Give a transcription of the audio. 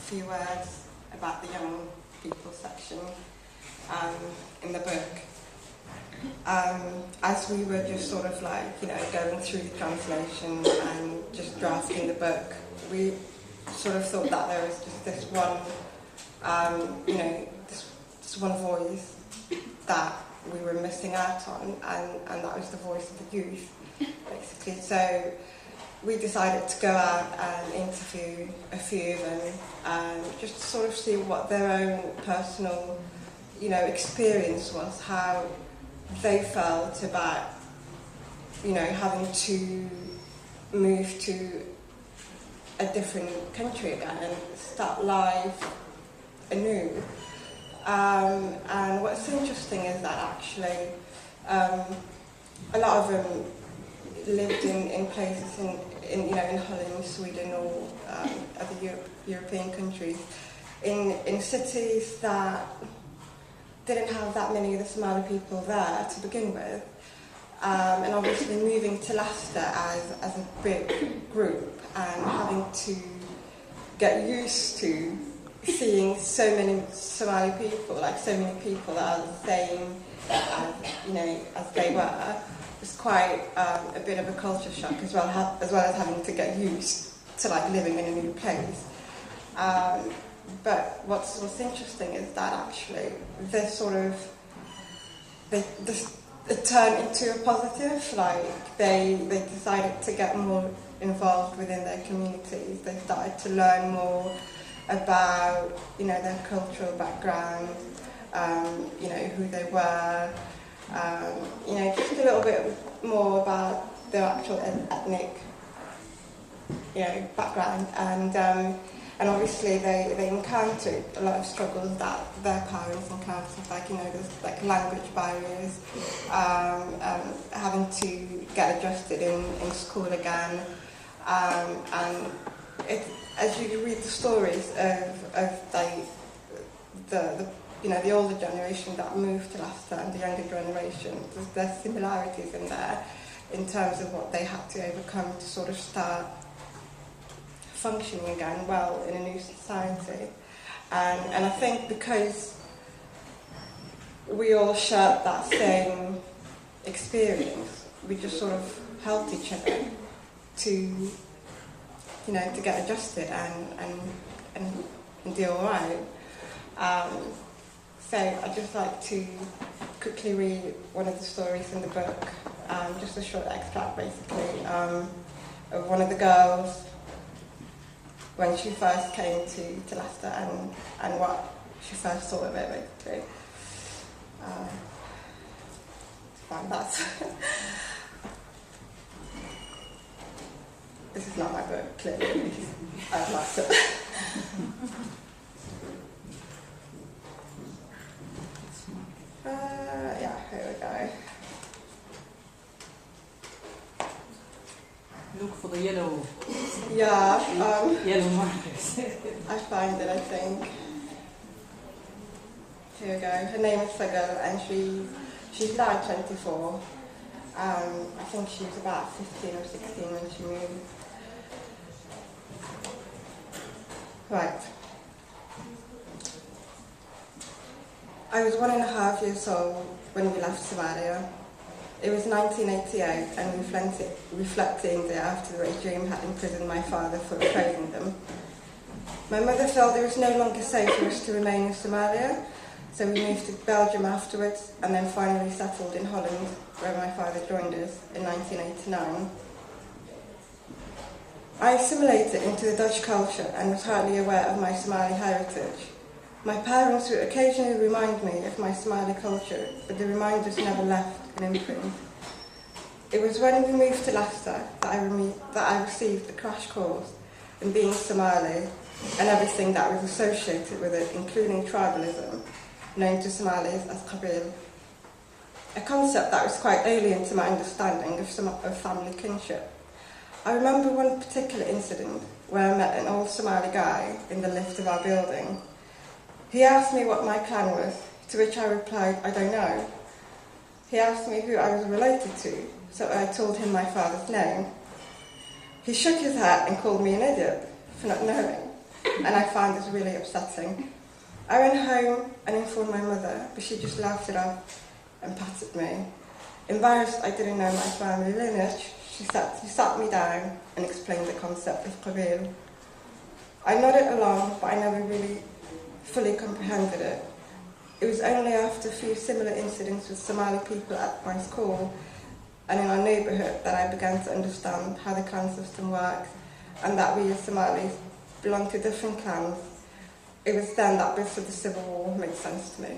few words about the young people section in the book. As we were just sort of like, going through the translation and just drafting the book, we sort of thought that there was just this one, this one voice that we were missing out on, and that was the voice of the youth, basically. So we decided to go out and interview a few of them, just to sort of see what their own personal, experience was, how they felt about, having to move to a different country again and start life anew. And what's interesting is that actually a lot of them lived in places in Holland, Sweden, or other European countries, in cities that didn't have that many of the Somali people there to begin with, and obviously moving to Leicester as a big group and having to get used to seeing so many Somali people, like so many people that are the same as they were, was quite a bit of a culture shock as well as having to get used to like living in a new place. But what's interesting is that actually this sort of it turned into a positive. Like they decided to get more involved within their communities. They started to learn more about their cultural background, who they were, just a little bit more about their actual ethnic background, and obviously they encountered a lot of struggles that their parents encountered, like there's like language barriers, having to get adjusted in school again, and as you read the stories of like the older generation that moved to Leicester and the younger generation, there's similarities in there in terms of what they had to overcome to sort of start functioning again well in a new society. And I think because we all shared that same experience, we just sort of helped each other to get adjusted and do all right. So I'd just like to quickly read one of the stories in the book, just a short extract basically, of one of the girls when she first came to Leicester and what she first thought of it basically. Find that. This is not my book, clearly. I've lost it. Here we go. Look for the yellow. Yeah. Yellow markers. I find it, I think. Here we go. Her name is Sagal, and she's now 24. I think she was about 15 or 16 when she moved. Right. I was 1.5 years old when we left Somalia. It was 1988 and reflecting that after the regime had imprisoned my father for opposing them. My mother felt it was no longer safe for us to remain in Somalia, so we moved to Belgium afterwards and then finally settled in Holland, where my father joined us in 1989. I assimilated into the Dutch culture and was hardly aware of my Somali heritage. My parents would occasionally remind me of my Somali culture, but the reminders never left an imprint. It was when we moved to Leicester that I received a crash course in being Somali and everything that was associated with it, including tribalism, known to Somalis as Qabil, a concept that was quite alien to my understanding of family kinship. I remember one particular incident where I met an old Somali guy in the lift of our building. He asked me what my clan was, to which I replied, I don't know. He asked me who I was related to, so I told him my father's name. He shook his head and called me an idiot for not knowing. and I found this really upsetting. I went home and informed my mother, but she just laughed it off and patted me. Embarrassed I didn't know my family lineage, she sat me down and explained the concept of qabil. I nodded along, but I never really fully comprehended it. It was only after a few similar incidents with Somali people at my school and in our neighbourhood that I began to understand how the clan system works and that we as Somalis belong to different clans. It was then that bits of the Civil War made sense to me.